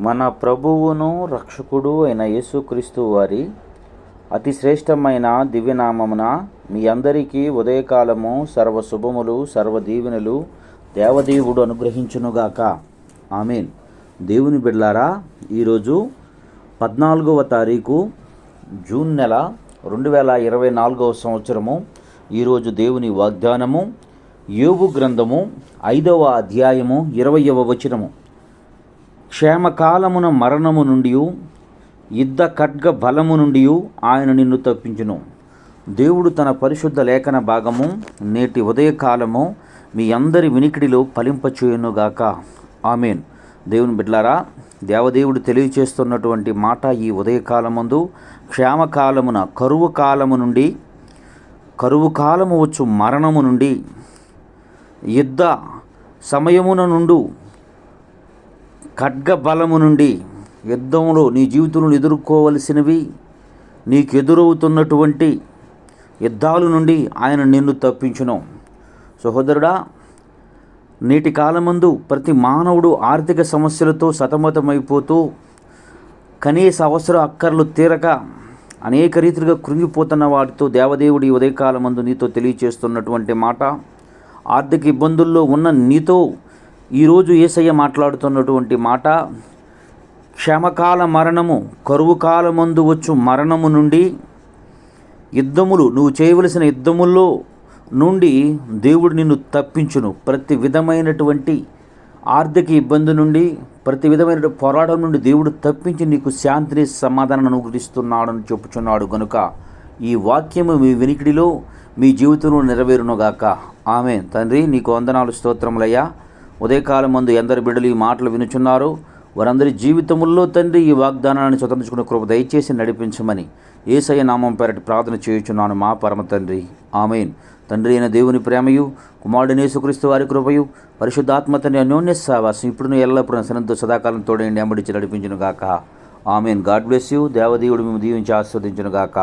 మన ప్రభువును రక్షకుడు అయిన యేసుక్రీస్తు వారి అతి శ్రేష్టమైన దివ్యనామమున మీ అందరికీ ఉదయకాలము సర్వశుభములు సర్వదీవెనలు దేవదేవుడు అనుగ్రహించునుగాక. ఆమేన్. దేవుని బిడ్డలారా, ఈరోజు 14వ తారీఖు జూన్ నెల 2024వ సంవత్సరము. ఈరోజు దేవుని వాగ్దానము యోబు గ్రంథము 5వ అధ్యాయము 20వ వచనము. క్షేమకాలమున మరణము నుండి యుద్ధ ఖడ్గ బలము నుండి ఆయన నిన్ను తప్పించును. దేవుడు తన పరిశుద్ధ లేఖన భాగము నేటి ఉదయకాలము మీ అందరి వినికిడిలో ఫలింపచేయునుగాక. ఆమేన్. దేవుని బిడ్డలారా, దేవదేవుడు తెలియచేస్తున్నటువంటి మాట ఈ ఉదయకాలమందు క్షేమకాలమున కరువు కాలము వచ్చు మరణము నుండి యుద్ధ సమయమున నుండి ఖడ్గ బలము నుండి యుద్ధంలో నీ జీవితంలో ఎదుర్కోవలసినవి నీకు ఎదురవుతున్నటువంటి యుద్ధాల నుండి ఆయన నిన్ను తప్పించును. సహోదరుడా, నేటి కాలమందు ప్రతి మానవుడు ఆర్థిక సమస్యలతో సతమతమైపోతూ కనీస అవసర అక్కర్లు తీరక అనేక రీతిగా కృంగిపోతున్న వాటితో దేవదేవుడి ఉదయకాలమందు నీతో తెలియచేస్తున్నటువంటి మాట, ఆర్థిక ఇబ్బందుల్లో ఉన్న నీతో ఈరోజు యేసయ్య మాట్లాడుతున్నటువంటి మాట, క్షేమకాల మరణము కరువు కాలమందు వచ్చు మరణము నుండి యుద్ధములు నువ్వు చేయవలసిన యుద్ధముల్లో నుండి దేవుడు నిన్ను తప్పించును. ప్రతి విధమైనటువంటి ఆర్థిక ఇబ్బంది నుండి ప్రతి విధమైన పోరాటం నుండి దేవుడు తప్పించి నీకు శాంతిని సమాధానం అనుగ్రహిస్తున్నాడని చెప్పుచున్నాడు. కనుక ఈ వాక్యము మీ వినికిడిలో మీ జీవితంలో నెరవేరునుగాక. ఆమేన్. తండ్రి, నీకు వందనాలు, స్తోత్రములయ్యా. ఉదయకాలం ముందు ఎందరు బిడ్డలు ఈ మాటలు వినుచున్నారు, వారందరి జీవితముల్లో తండ్రి ఈ వాగ్దానాన్ని స్వతంత్రించుకునే కృప దయచేసి నడిపించమని యేసయ్య నామం పేరటి ప్రార్థన చేయుచున్నాను మా పరమ తండ్రి. ఆమేన్. తండ్రి అయిన దేవుని ప్రేమయు, కుమారుడైన యేసుక్రీస్తు వారి కృపయు, పరిశుద్ధాత్మ తండ్రి అన్యోన్య సహవాసం ఇప్పుడు ఎల్లప్పుడూ సన్నిధితో సదాకాలం తోడేండి ఎంబడించి నడిపించునుగాక. ఆమేన్. God bless you. దేవదేవుడు మేము దీవించి ఆస్వాదించునుగాక.